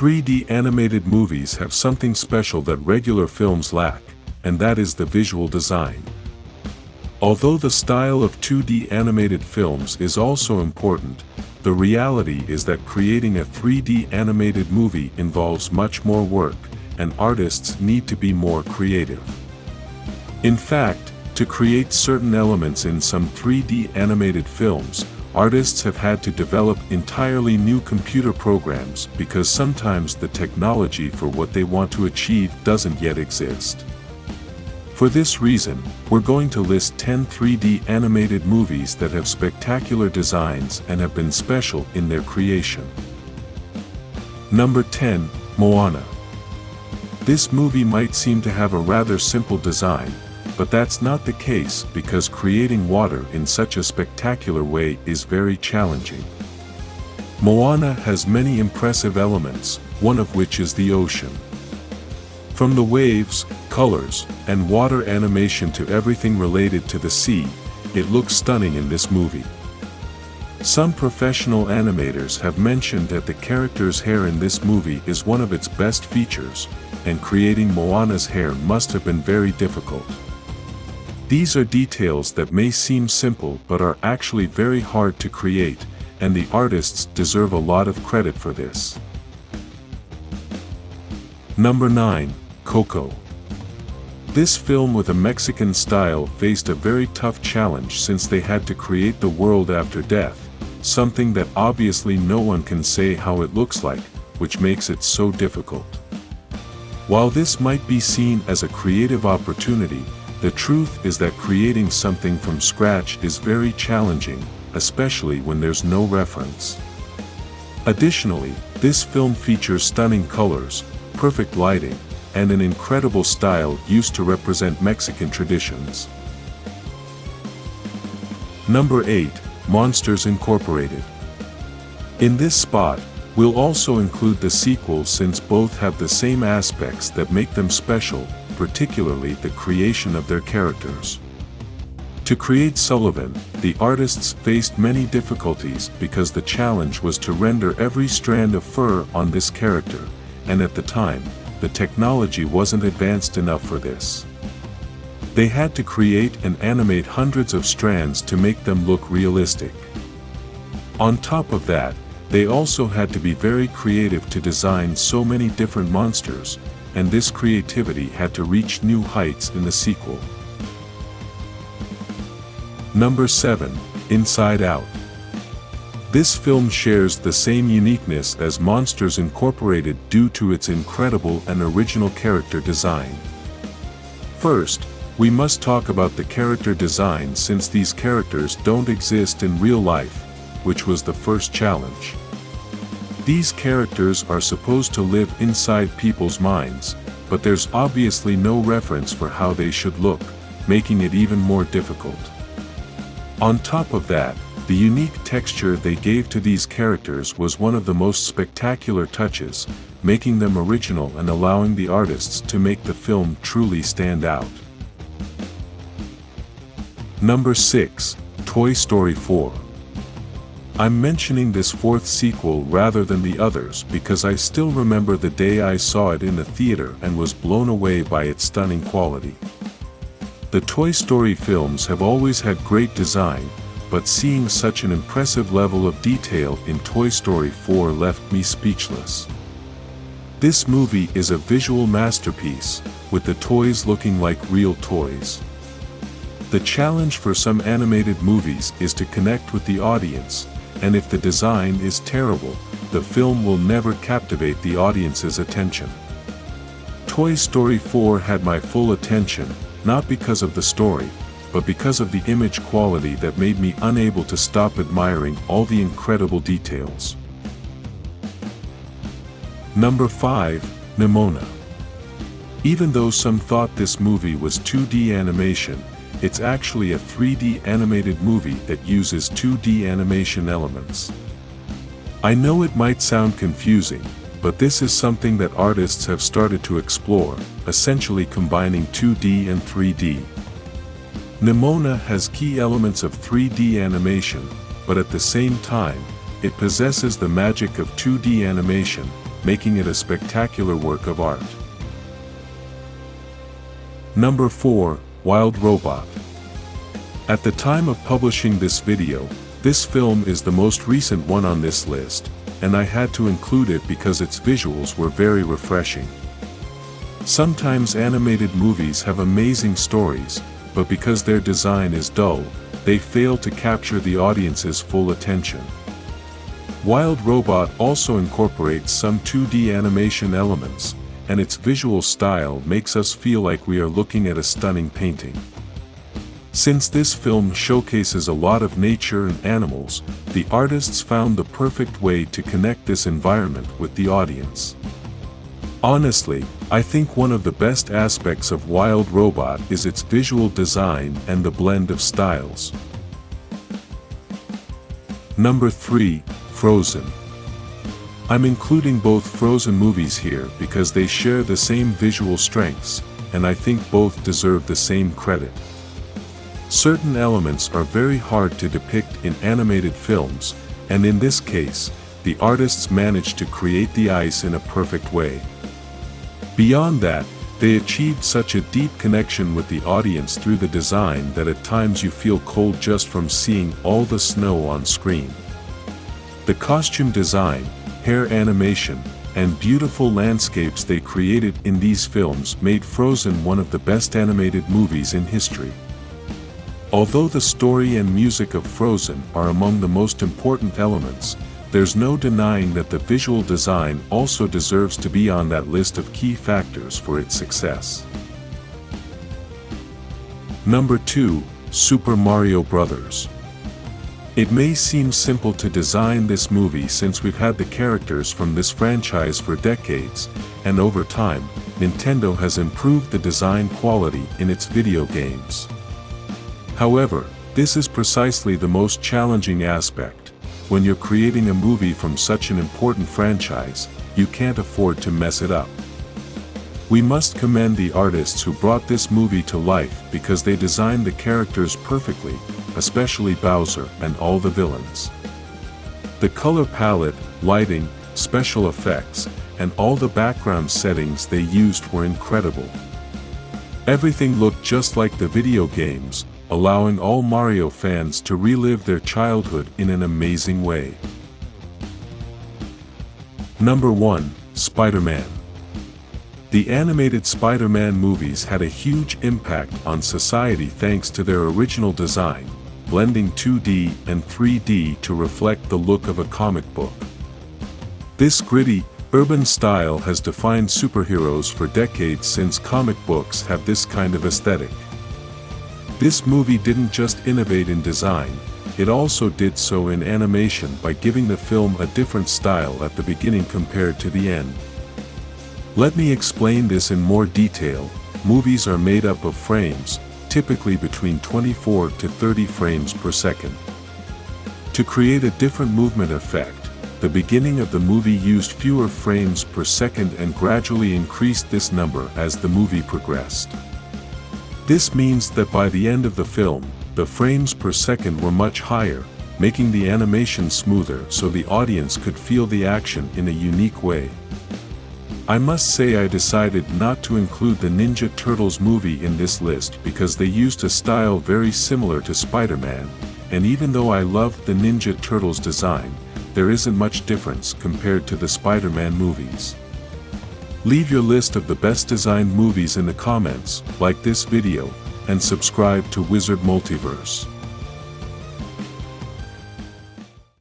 3D animated movies have something special that regular films lack, and that is the visual design. Although the style of 2D animated films is also important, the reality is that creating a 3D animated movie involves much more work, and artists need to be more creative. In fact, to create certain elements in some 3D animated films, artists have had to develop entirely new computer programs because sometimes the technology for what they want to achieve doesn't yet exist. For this reason, we're going to list 10 3D animated movies that have spectacular designs and have been special in their creation. Number 10, Moana. This movie might seem to have a rather simple design, but that's not the case because creating water in such a spectacular way is very challenging. Moana has many impressive elements, one of which is the ocean. From the waves, colors, and water animation to everything related to the sea, it looks stunning in this movie. Some professional animators have mentioned that the character's hair in this movie is one of its best features, and creating Moana's hair must have been very difficult. These are details that may seem simple but are actually very hard to create, and the artists deserve a lot of credit for this. Number 9, Coco. This film with a Mexican style faced a very tough challenge since they had to create the world after death, something that obviously no one can say how it looks like, which makes it so difficult. While this might be seen as a creative opportunity, the truth is that creating something from scratch is very challenging, especially when there's no reference. Additionally, this film features stunning colors, perfect lighting, and an incredible style used to represent Mexican traditions. Number 8, Monsters Incorporated. In this spot, we'll also include the sequel since both have the same aspects that make them special, particularly the creation of their characters. To create Sullivan, the artists faced many difficulties because the challenge was to render every strand of fur on this character, and at the time, the technology wasn't advanced enough for this. They had to create and animate hundreds of strands to make them look realistic. On top of that, they also had to be very creative to design so many different monsters, and this creativity had to reach new heights in the sequel. Number 7, Inside Out. This film shares the same uniqueness as Monsters Incorporated due to its incredible and original character design. First, we must talk about the character design since these characters don't exist in real life, which was the first challenge. These characters are supposed to live inside people's minds, but there's obviously no reference for how they should look, making it even more difficult. On top of that, the unique texture they gave to these characters was one of the most spectacular touches, making them original and allowing the artists to make the film truly stand out. Number 6, Toy Story 4. I'm mentioning this fourth sequel rather than the others because I still remember the day I saw it in the theater and was blown away by its stunning quality. The Toy Story films have always had great design, but seeing such an impressive level of detail in Toy Story 4 left me speechless. This movie is a visual masterpiece, with the toys looking like real toys. The challenge for some animated movies is to connect with the audience, and if the design is terrible, the film will never captivate the audience's attention. Toy Story 4 had my full attention, not because of the story, but because of the image quality that made me unable to stop admiring all the incredible details. Number 5, Nimona. Even though some thought this movie was 2D animation, it's actually a 3D animated movie that uses 2D animation elements. I know it might sound confusing, but this is something that artists have started to explore, essentially combining 2D and 3D. Nimona has key elements of 3D animation, but at the same time, it possesses the magic of 2D animation, making it a spectacular work of art. Number 4. Wild Robot. At the time of publishing this video, this film is the most recent one on this list, and I had to include it because its visuals were very refreshing. Sometimes animated movies have amazing stories, but because their design is dull, they fail to capture the audience's full attention. Wild Robot also incorporates some 2D animation elements, and its visual style makes us feel like we are looking at a stunning painting. Since this film showcases a lot of nature and animals, the artists found the perfect way to connect this environment with the audience. Honestly, I think one of the best aspects of Wild Robot is its visual design and the blend of styles. Number 3. Frozen. I'm including both Frozen movies here because they share the same visual strengths, and I think both deserve the same credit. Certain elements are very hard to depict in animated films, and in this case, the artists managed to create the ice in a perfect way. Beyond that, they achieved such a deep connection with the audience through the design that at times you feel cold just from seeing all the snow on screen. The costume design, hair animation, and beautiful landscapes they created in these films made Frozen one of the best animated movies in history. Although the story and music of Frozen are among the most important elements, there's no denying that the visual design also deserves to be on that list of key factors for its success. Number 2. Super Mario Bros. It may seem simple to design this movie since we've had the characters from this franchise for decades, and over time, Nintendo has improved the design quality in its video games. However, this is precisely the most challenging aspect. When you're creating a movie from such an important franchise, you can't afford to mess it up. We must commend the artists who brought this movie to life because they designed the characters perfectly, especially Bowser and all the villains. The color palette, lighting, special effects, and all the background settings they used were incredible. Everything looked just like the video games, allowing all Mario fans to relive their childhood in an amazing way. Number 1. Spider-Man. The animated Spider-Man movies had a huge impact on society thanks to their original design, blending 2D and 3D to reflect the look of a comic book. This gritty, urban style has defined superheroes for decades since comic books have this kind of aesthetic. This movie didn't just innovate in design, it also did so in animation by giving the film a different style at the beginning compared to the end. Let me explain this in more detail. Movies are made up of frames, typically between 24 to 30 frames per second. To create a different movement effect, the beginning of the movie used fewer frames per second and gradually increased this number as the movie progressed. This means that by the end of the film, the frames per second were much higher, making the animation smoother so the audience could feel the action in a unique way. I must say I decided not to include the Ninja Turtles movie in this list because they used a style very similar to Spider-Man, and even though I loved the Ninja Turtles design, there isn't much difference compared to the Spider-Man movies. Leave your list of the best designed movies in the comments, like this video, and subscribe to Wizard Multiverse.